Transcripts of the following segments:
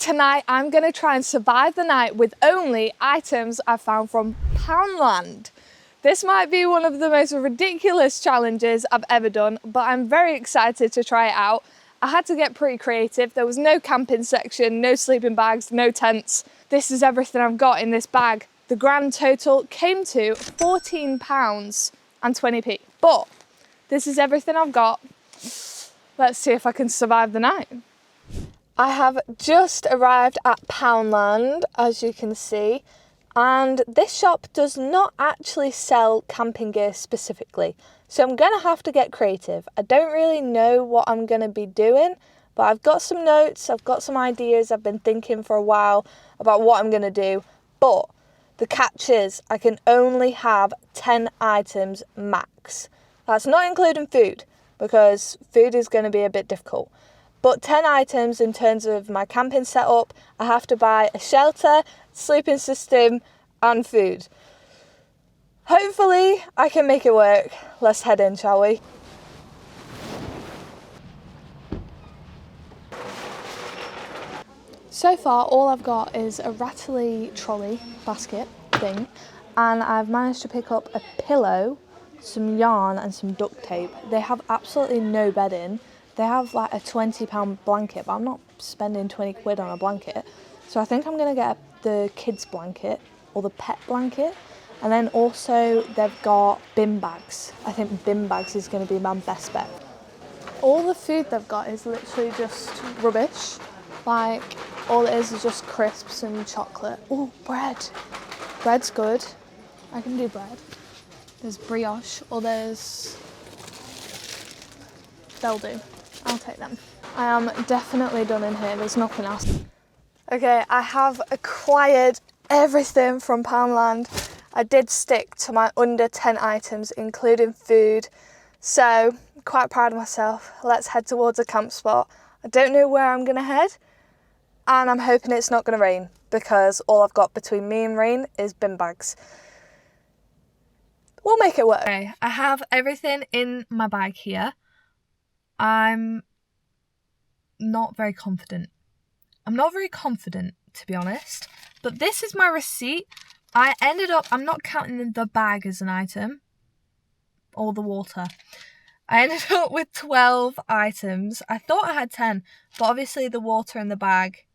tonight I'm going to try and survive the night with only items I found from Poundland. This might be one of the most ridiculous challenges I've ever done, but I'm very excited to try it out. I had to get pretty creative. There was no camping section, no sleeping bags, no tents. This is everything I've got in this bag. The grand total came to £14.20. But this is everything I've got. Let's see if I can survive the night. I have just arrived at Poundland, as you can see, and this shop does not actually sell camping gear specifically, so I'm going to have to get creative. I don't really know what I'm going to be doing, but I've got some notes, I've got some ideas, I've been thinking for a while about what I'm going to do, but the catch is I can only have 10 items max. That's not including food, because food is going to be a bit difficult. But 10 items in terms of my camping setup. I have to buy a shelter, sleeping system and food. Hopefully I can make it work. Let's head in, shall we? So far all I've got is a rattly trolley basket thing, and I've managed to pick up a pillow, some yarn and some duct tape. They have absolutely no bedding. They have like a £20 blanket, but I'm not spending 20 quid on a blanket. So I think I'm going to get the kids blanket or the pet blanket. And then also they've got bin bags. I think bin bags is going to be my best bet. All the food they've got is literally just rubbish. Like all it is just crisps and chocolate. Oh, bread. Bread's good. I can do bread. There's brioche or there's... They'll do. I'll take them. I am definitely done in here, there's nothing else. Okay, I have acquired everything from Poundland. I did stick to my under 10 items, including food. So, quite proud of myself. Let's head towards a camp spot. I don't know where I'm gonna head, and I'm hoping it's not gonna rain, because all I've got between me and rain is bin bags. We'll make it work. Okay, I have everything in my bag here. I'm not very confident. I'm not very confident, to be honest. But this is my receipt. I ended up, I'm not counting the bag as an item, or the water. I ended up with 12 items. I thought I had 10, but obviously the water and the bag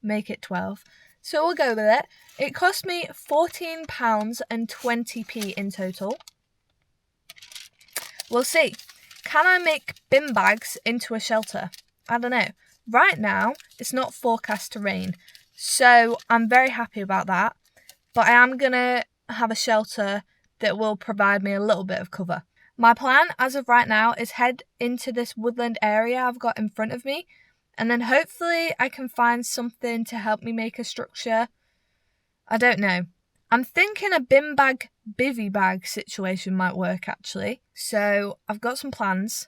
make it 12. So we'll go with it. It cost me £14.20 in total. We'll see. Can I make bin bags into a shelter? I don't know. Right now, it's not forecast to rain, so I'm very happy about that. But I am going to have a shelter that will provide me a little bit of cover. My plan, as of right now, is head into this woodland area I've got in front of me, and then hopefully I can find something to help me make a structure. I don't know. I'm thinking a bin bag, bivvy bag situation might work actually. So I've got some plans.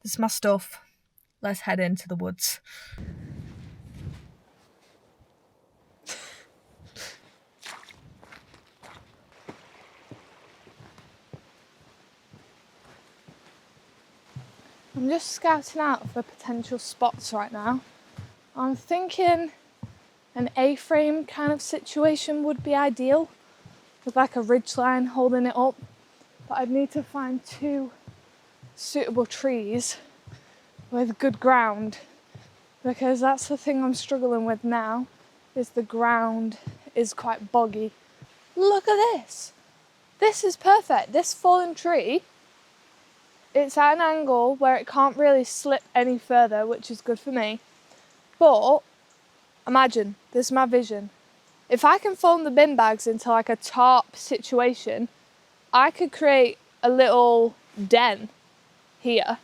This is my stuff. Let's head into the woods. I'm just scouting out for potential spots right now. I'm thinking an A-frame kind of situation would be ideal, with like a ridge line holding it up, but I'd need to find 2 suitable trees with good ground, because that's the thing I'm struggling with now, is the ground is quite boggy. Look at this! This is perfect. This fallen tree, it's at an angle where it can't really slip any further, which is good for me, but imagine, this is my vision. If I can fold the bin bags into like a tarp situation, I could create a little den here.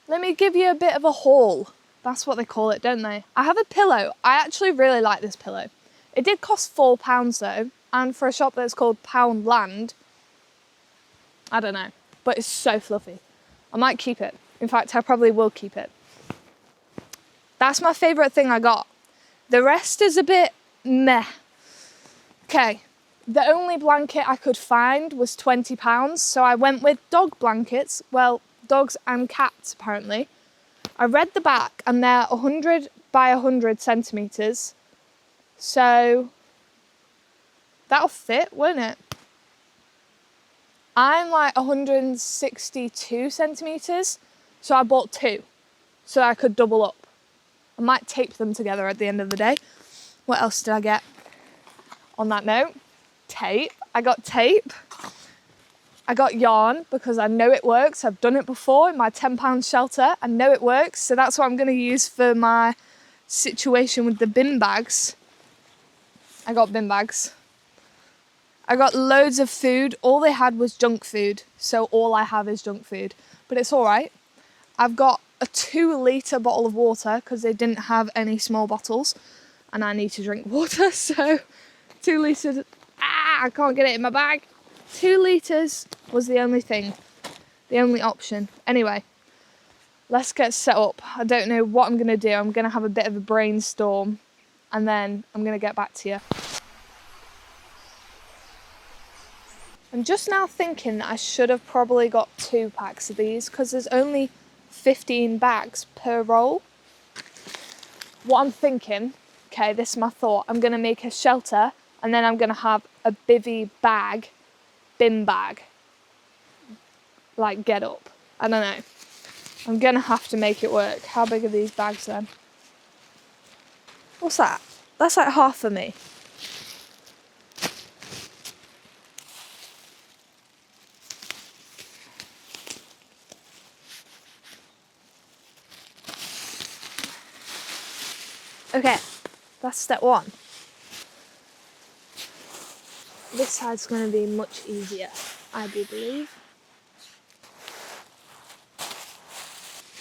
Let me give you a bit of a haul. That's what they call it, don't they? I have a pillow. I actually really like this pillow. It did cost £4 though, and for a shop that's called Poundland, I don't know, but it's so fluffy. I might keep it. In fact, I probably will keep it. That's my favourite thing I got. The rest is a bit meh. Okay, the only blanket I could find was £20, so I went with dog blankets. Well, dogs and cats apparently. I read the back and they're 100 by 100 centimetres. So that'll fit, won't it? I'm like 162 centimetres, so I bought 2 so I could double up. I might tape them together at the end of the day. What else did I get? On that note, tape. I got tape. I got yarn because I know it works. I've done it before in my £10 shelter. I know it works, so that's what I'm going to use for my situation with the bin bags. I got bin bags. I got loads of food. All they had was junk food, so all I have is junk food. But it's all right. I've got a 2-litre bottle of water because they didn't have any small bottles, and I need to drink water, so 2 litres. I can't get it in my bag. 2 litres was the only thing, the only option. Anyway, let's get set up. I don't know what I'm going to do. I'm going to have a bit of a brainstorm, and then I'm going to get back to you. I'm just now thinking that I should have probably got 2 packs of these because there's only 15 bags per roll. What I'm thinking, okay, this is my thought, I'm going to make a shelter and then I'm going to have a bivvy bag, bin bag, like get up. I don't know. I'm going to have to make it work. How big are these bags then? What's that? That's like half of me. Okay, that's step 1. This side's going to be much easier, I do believe.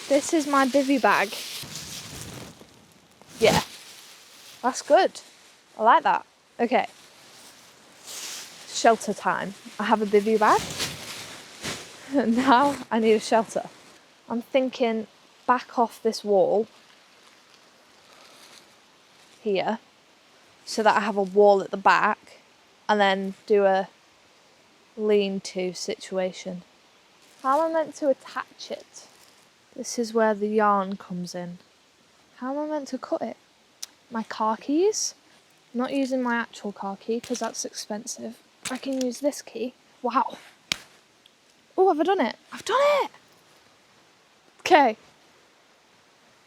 This is my bivvy bag. Yeah, that's good. I like that. Okay, shelter time. I have a bivvy bag, and now I need a shelter. I'm thinking back off this wall here so that I have a wall at the back and then do a lean-to situation. How am I meant to attach it? This is where the yarn comes in. How am I meant to cut it? My car keys? I'm not using my actual car key because that's expensive. I can use this key. Wow. Oh, have I done it? I've done it! Okay.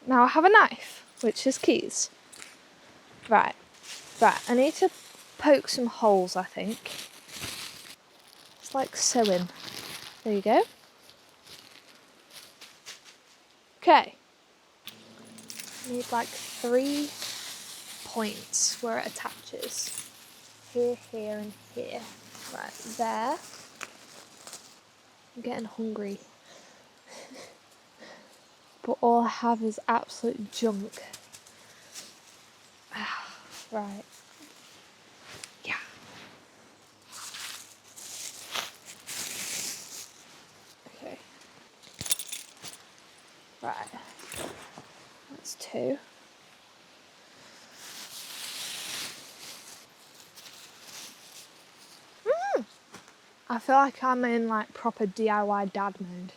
Now I have a knife, which is keys. Right, I need to poke some holes, I think. It's like sewing. There you go. Okay. Need like 3 points where it attaches. Here, here, and here. Right, there. I'm getting hungry. But all I have is absolute junk. Right. Yeah. Okay. Right. That's 2. I feel like I'm in like proper DIY dad mode.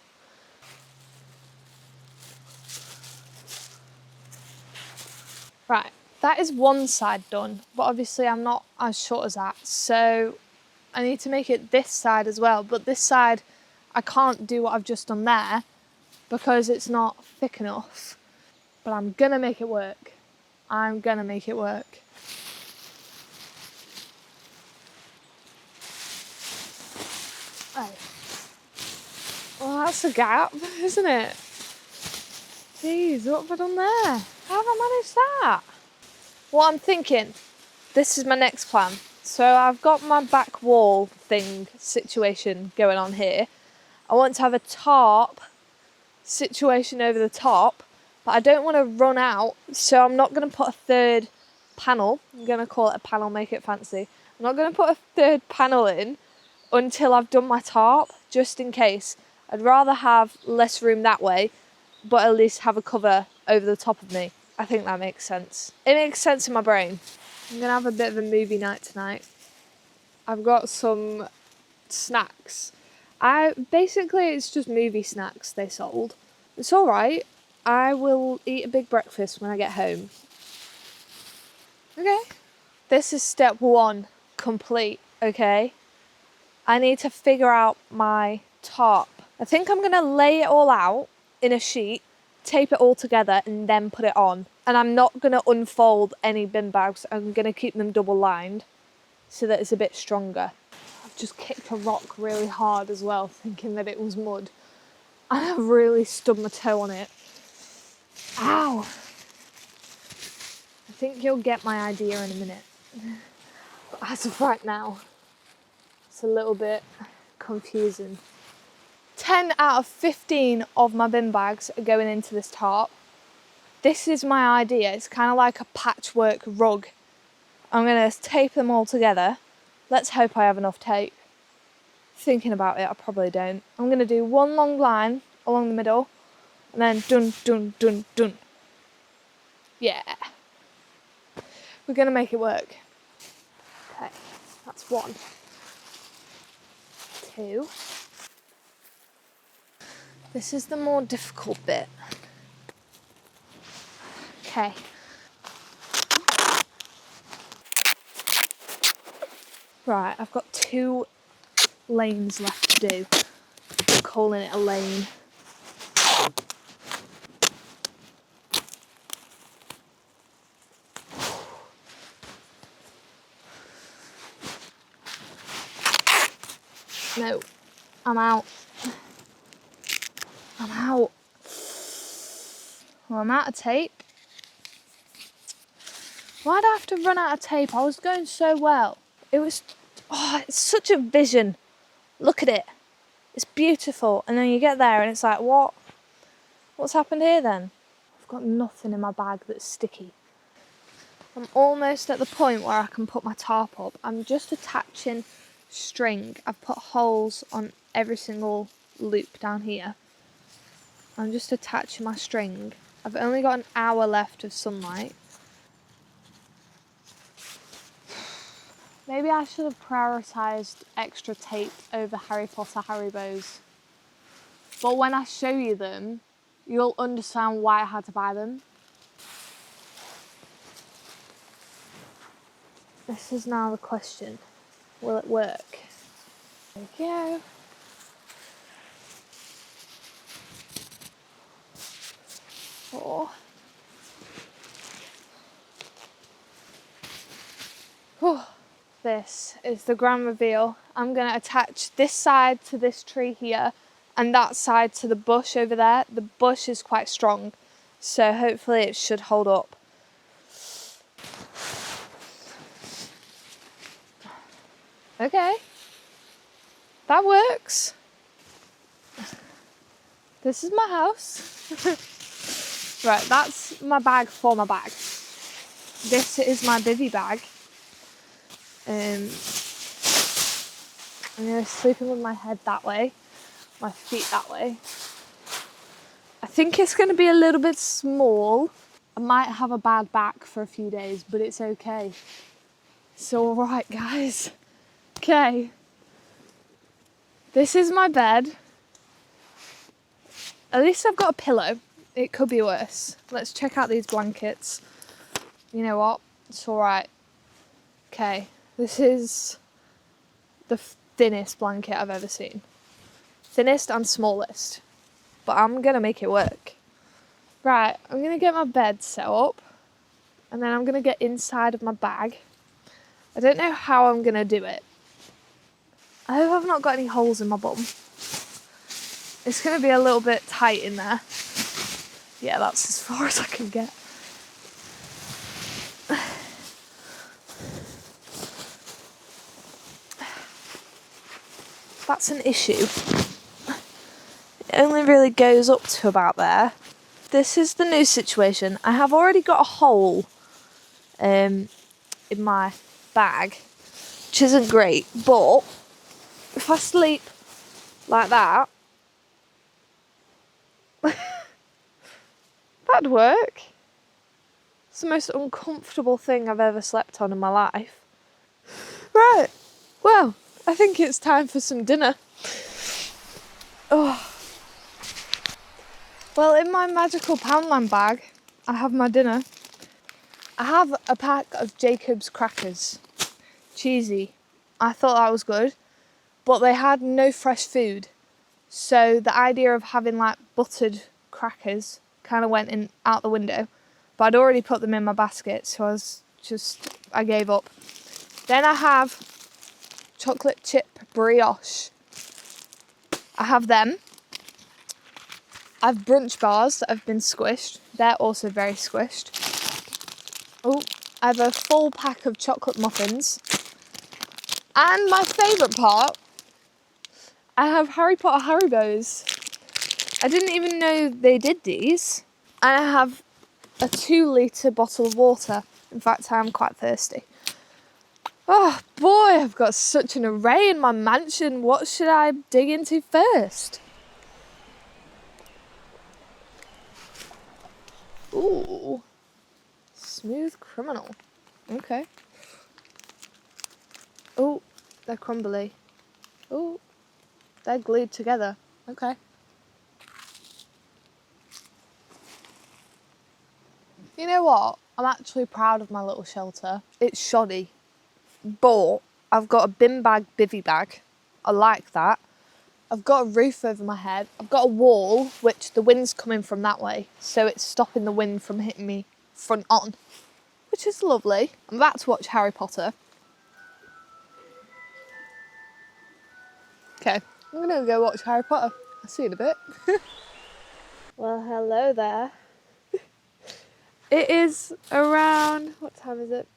Right. That is one side done, but obviously I'm not as short as that, so I need to make it this side as well, but this side I can't do what I've just done there because it's not thick enough, but I'm gonna make it work. I'm gonna make it work. Oh. Well, that's a gap, isn't it? Jeez, what have I done there? How have I managed that? What I'm thinking, this is my next plan. So I've got my back wall thing situation going on here. I want to have a tarp situation over the top, but I don't want to run out, so I'm not going to put a 3rd panel. I'm going to call it a panel, make it fancy. I'm not going to put a 3rd panel in until I've done my tarp, just in case. I'd rather have less room that way, but at least have a cover over the top of me. I think that makes sense. It makes sense in my brain. I'm going to have a bit of a movie night tonight. I've got some snacks. Basically, it's just movie snacks they sold. It's all right. I will eat a big breakfast when I get home. Okay. This is step 1 complete, okay? I need to figure out my tarp. I think I'm gonna lay it all out in a sheet, tape it all together and then put it on. And I'm not gonna unfold any bin bags. I'm gonna keep them double lined so that it's a bit stronger. I've just kicked a rock really hard as well, thinking that it was mud. And I've really stubbed my toe on it. Ow! I think you'll get my idea in a minute. But as of right now, it's a little bit confusing. 10 out of 15 of my bin bags are going into this tarp. This is my idea. It's kind of like a patchwork rug. I'm going to tape them all together. Let's hope I have enough tape. Thinking about it, I probably don't. I'm going to do one long line along the middle and then dun, dun, dun, dun. Yeah. We're going to make it work. Okay, that's 1. 2. This is the more difficult bit. Okay. Right, I've got 2 lanes left to do. I'm calling it a lane. No, I'm out. I'm out. Well, I'm out of tape. Why'd I have to run out of tape? I was going so well. It was, it's such a vision. Look at it. It's beautiful. And then you get there and it's like, what? What's happened here then? I've got nothing in my bag that's sticky. I'm almost at the point where I can put my tarp up. I'm just attaching string. I've put holes on every single loop down here. I'm just attaching my string. I've only got an hour left of sunlight. Maybe I should have prioritised extra tape over Harry Potter Haribos. But when I show you them, you'll understand why I had to buy them. This is now the question. Will it work? There we go. Oh. This is the grand reveal. I'm going to attach this side to this tree here and that side to the bush over there. The bush is quite strong, so hopefully it should hold up. Okay, that works. This is my house. Right, that's my bag for my bag. This is my bivvy bag. I'm going to sleep with my head that way, my feet that way. I think it's going to be a little bit small. I might have a bad back for a few days, but it's okay. It's all right, guys. Okay. This is my bed. At least I've got a pillow. It could be worse. Let's check out these blankets. You know what? It's all right. Okay. This is the thinnest blanket I've ever seen. Thinnest and smallest. But I'm going to make it work. Right, I'm going to get my bed set up. And then I'm going to get inside of my bag. I don't know how I'm going to do it. I hope I've not got any holes in my bum. It's going to be a little bit tight in there. Yeah, that's as far as I can get. That's an issue. It only really goes up to about there. This is the new situation. I have already got a hole in my bag, which isn't great, but if I sleep like that, that'd work. It's the most uncomfortable thing I've ever slept on in my life. Right, well, I think it's time for some dinner. Oh, Well, in my magical Poundland bag, I have my dinner. I have a pack of Jacob's crackers. Cheesy. I thought that was good, but they had no fresh food. So the idea of having like buttered crackers kind of went in out the window. But I'd already put them in my basket, so I gave up. Then I have chocolate chip brioche. I have them. I have brunch bars that have been squished. They're also very squished. Oh, I have a full pack of chocolate muffins. And my favourite part, I have Harry Potter Haribos. I didn't even know they did these. And I have a 2-litre bottle of water. In fact, I am quite thirsty. Oh boy, I've got such an array in my mansion. What should I dig into first? Ooh, smooth criminal. Okay. Oh, they're crumbly. Oh, they're glued together. Okay. You know what? I'm actually proud of my little shelter. It's shoddy, but I've got a bin bag bivvy bag. I like that. I've got a roof over my head. I've got a wall, which the wind's coming from that way, so it's stopping the wind from hitting me front on, which is lovely. I'm about to watch Harry Potter. Okay, I'm gonna go watch Harry Potter. I'll see you in a bit. Well, hello there. It is around, what time is it?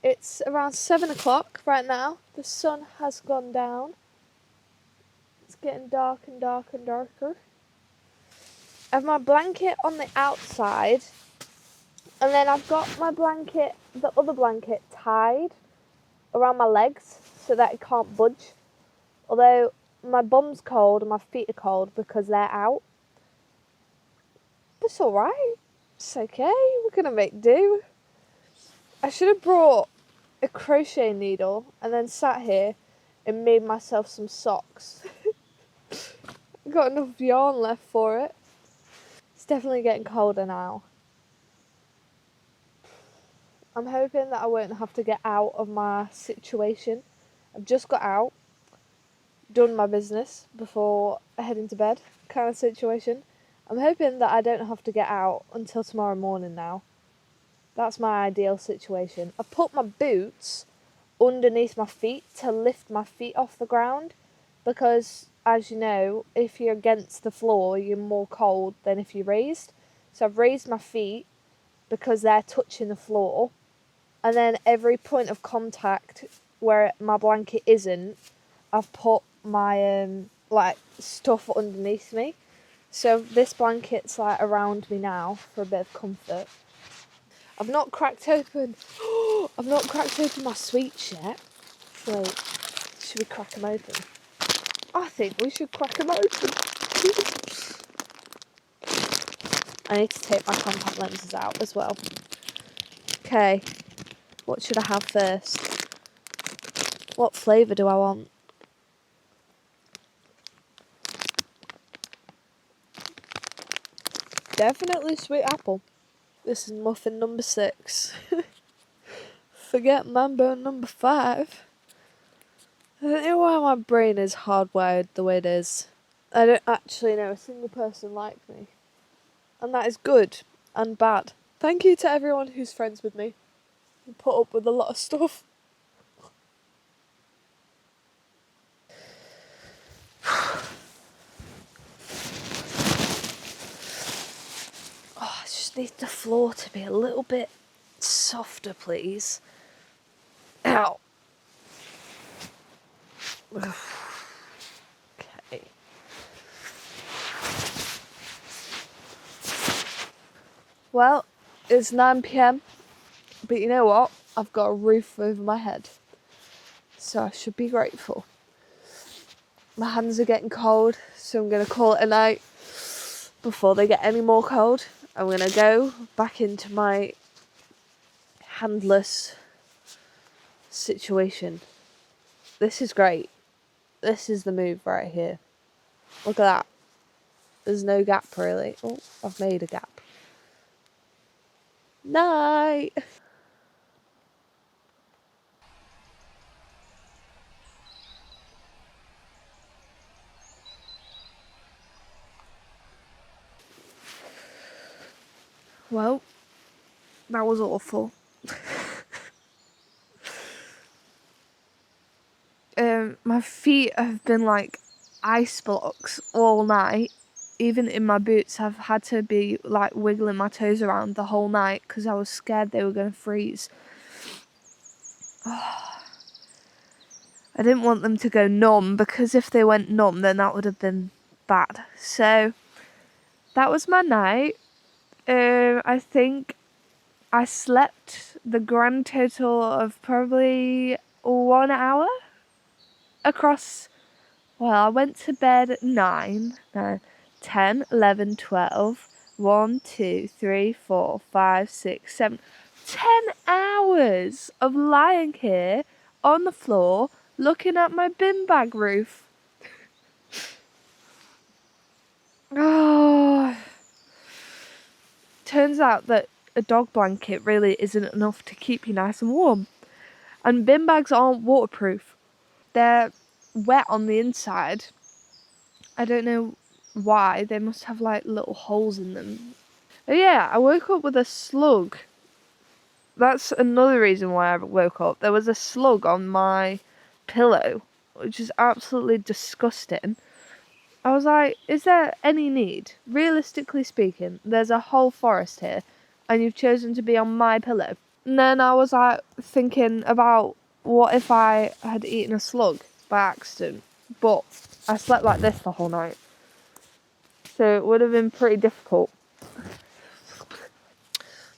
It's around 7 o'clock right now. The sun has gone down. It's getting dark and darker and darker. I have my blanket on the outside, and then I've got my blanket, the other blanket, tied around my legs so that it can't budge. Although my bum's cold and my feet are cold because they're out. But it's alright. It's okay. We're going to make do. I should have brought a crochet needle and then sat here and made myself some socks. Got enough yarn left for it. It's definitely getting colder now. I'm hoping that I won't have to get out of my situation. I've just got out, done my business before heading to bed kind of situation. I'm hoping that I don't have to get out until tomorrow morning now. That's my ideal situation. I put my boots underneath my feet to lift my feet off the ground because, as you know, if you're against the floor, you're more cold than if you're raised. So I've raised my feet because they're touching the floor, and then every point of contact where my blanket isn't, I've put my stuff underneath me. So this blanket's like around me now for a bit of comfort. I've not cracked open my sweets yet. Wait, should we crack them open? I think we should crack them open. I need to take my contact lenses out as well. Okay, what should I have first? What flavour do I want? Definitely sweet apple. This is muffin number 6. Forget mambo number 5. I don't know why my brain is hardwired the way it is. I don't actually know a single person like me. And that is good and bad. Thank you to everyone who's friends with me and put up with a lot of stuff. Oh, I just need the floor to be a little bit softer, please. Ow. Okay. Well, it's 9 p.m, but you know what? I've got a roof over my head, so I should be grateful. My hands are getting cold, so I'm going to call it a night before they get any more cold. I'm going to go back into my handless situation. This is great. This is the move right here. Look at that. There's no gap really. Oh, I've made a gap. Night. Well, that was awful. My feet have been like ice blocks all night. Even in my boots, I've had to be like wiggling my toes around the whole night because I was scared they were going to freeze. I didn't want them to go numb, because if they went numb, then that would have been bad. So that was my night. I think I slept the grand total of probably 1 hour across. Well, I went to bed at 9, 10, 11, 12, 1, 2, 3, 4, 5, 6, 7, 10 hours of lying here on the floor looking at my bin bag roof. Oh, turns out that a dog blanket really isn't enough to keep you nice and warm. And bin bags aren't waterproof. They're wet on the inside. I don't know why. They must have like little holes in them. Oh yeah, I woke up with a slug. That's another reason why I woke up. There was a slug on my pillow, which is absolutely disgusting. I was like, is there any need? Realistically speaking, there's a whole forest here, and you've chosen to be on my pillow. And then I was like thinking about what if I had eaten a slug by accident, but I slept like this the whole night. So it would have been pretty difficult.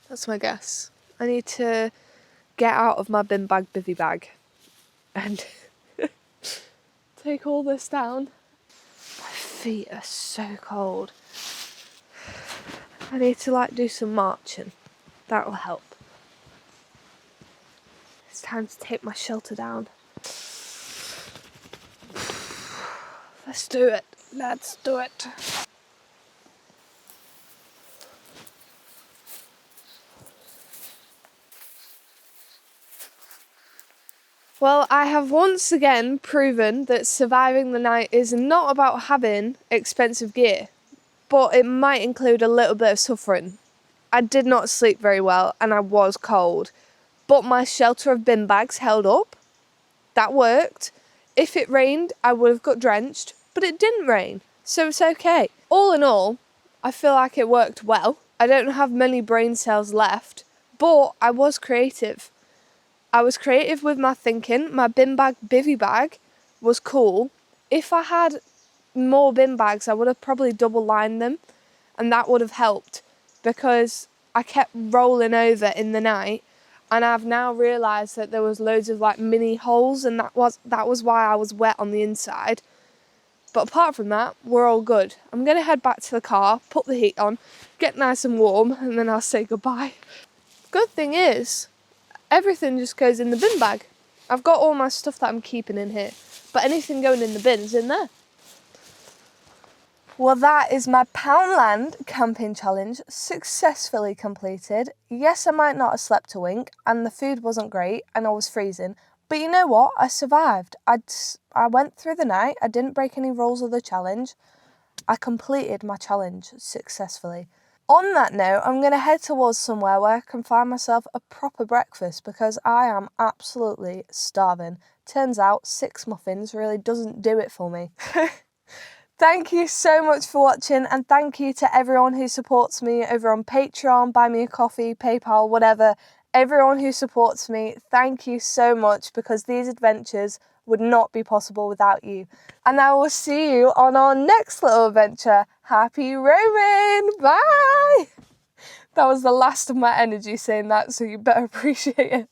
That's my guess. I need to get out of my bin bag bivvy bag and take all this down. My feet are so cold. I need to like do some marching. That'll help. It's time to take my shelter down. Let's do it. Let's do it. Well, I have once again proven that surviving the night is not about having expensive gear, but it might include a little bit of suffering. I did not sleep very well and I was cold, but my shelter of bin bags held up. That worked. If it rained, I would have got drenched, but it didn't rain, so it's okay. All in all, I feel like it worked well. I don't have many brain cells left, but I was creative. I was creative with my thinking. My bin bag bivvy bag was cool. If I had more bin bags, I would have probably double lined them, and that would have helped, because I kept rolling over in the night, and I've now realised that there was loads of like mini holes, and that was why I was wet on the inside. But apart from that, we're all good. I'm going to head back to the car, put the heat on, get nice and warm, and then I'll say goodbye. Good thing is, everything just goes in the bin bag. I've got all my stuff that I'm keeping in here, but anything going in the bin's in there. Well, that is my Poundland camping challenge successfully completed. Yes, I might not have slept a wink, and the food wasn't great, and I was freezing. But you know what? I survived. I went through the night. I didn't break any rules of the challenge. I completed my challenge successfully. On that note, I'm going to head towards somewhere where I can find myself a proper breakfast, because I am absolutely starving. Turns out 6 muffins really doesn't do it for me. Thank you so much for watching, and thank you to everyone who supports me over on Patreon, Buy Me a Coffee, PayPal, whatever. Everyone who supports me, thank you so much, because these adventures would not be possible without you. And I will see you on our next little adventure. Happy roaming! Bye! That was the last of my energy saying that, so you better appreciate it.